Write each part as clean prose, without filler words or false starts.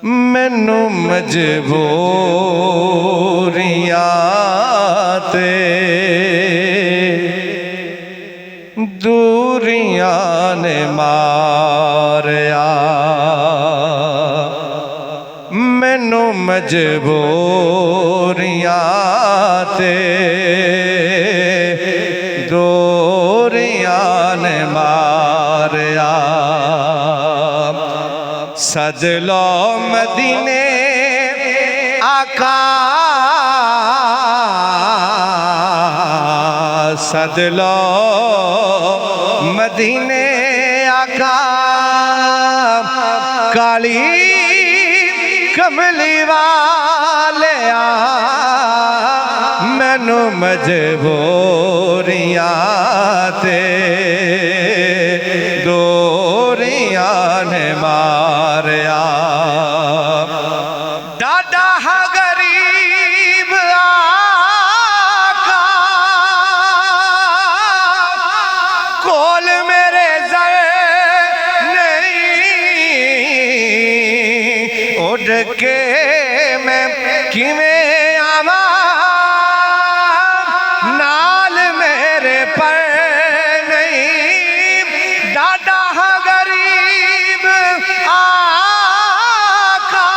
मैनू मजबूरियां ते दूरियां ने मारिया, मैनू मजबूरियां ते दूरियां ने मारिया। सद लो मदीने आका, सद लो मदीने आका, काली कमली वालिया, मैनू मजबूरियां ते दूरियां ने मारिया। डाडा हा गरीब आका, कोल मेरे जर नहीं, उड़ के मैं किवें आवा, नाल मेरे पर नहीं। डाडा हा गरीब आका,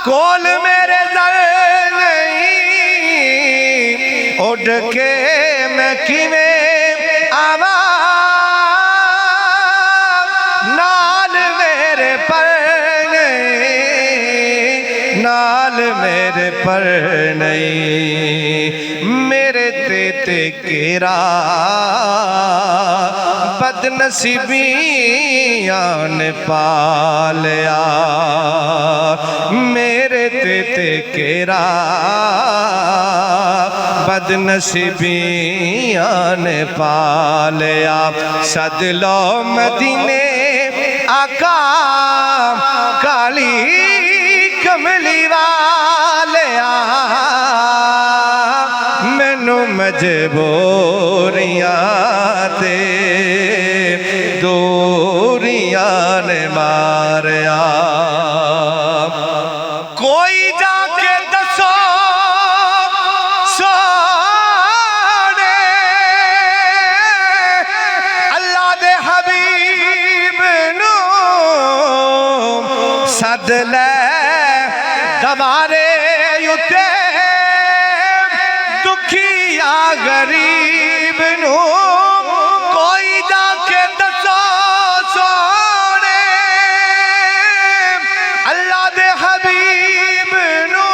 कोल मेरे दर नहीं, उड़ के मैं किवें आवा, नाल मेरे पर नहीं, नाल मेरे पर नहीं। मेरे ते केरा बदनसीबियां ने पालिया, मेरे ते केरा बदनसीबियां ने पालिया। सद लो मदीने आका, काली कमली वालिया, मैनू मजबूरियां ते दूरियां ने मारिया। कोई जाके दसो सोने, अल्लाह दे हबीब नू सद ले दवारे उते, दुखिया गरीब नू। कोई जाके दसो सोने, अल्लाह दे हबीब नू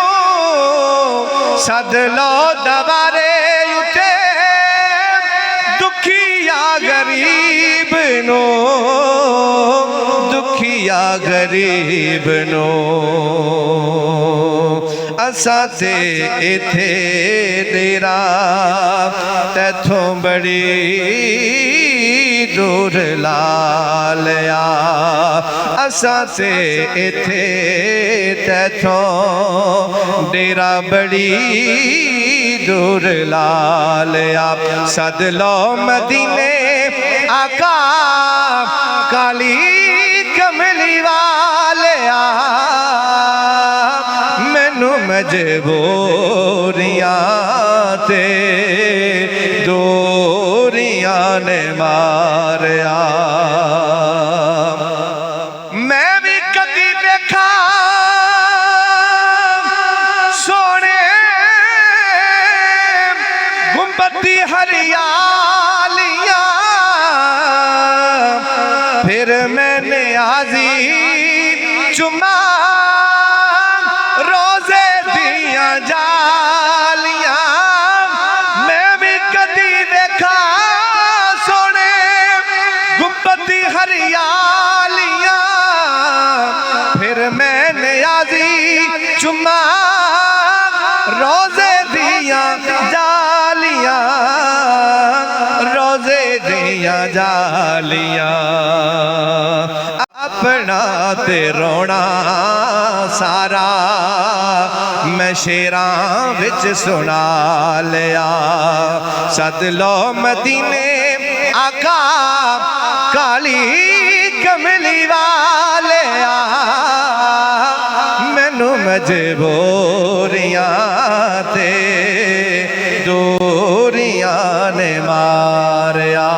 सद लो दवारे उते, दुखिया गरीब नू, दुखिया गरीब नू। असां ते इथे तेरा तैथों बड़ी दूर लालिया, असां ते इथे तैथों डेरा बड़ी दूर लालिया। सद लो मदीने आका, काली कमली वालिया, मैनू मजबूरियां ते दूरियां ने मारिया। मैं भी कदी देखा सोने गुंबदी हरियालियां, फिर मैंने आजी चुमा रोजे दिया जालियां। मैं भी कदी देखा सोने गुंबदी हरियालियां, फिर मैंने आजी चुमा रोजे दिया जालियां, रोजे दिया जालियां। अपना ते रोना सारा मैं शेरां विच सुना लिया। सद लो मदीने आका काली कमली वालिया मैनू मजबूरियां ते दूरियां ने मारिया।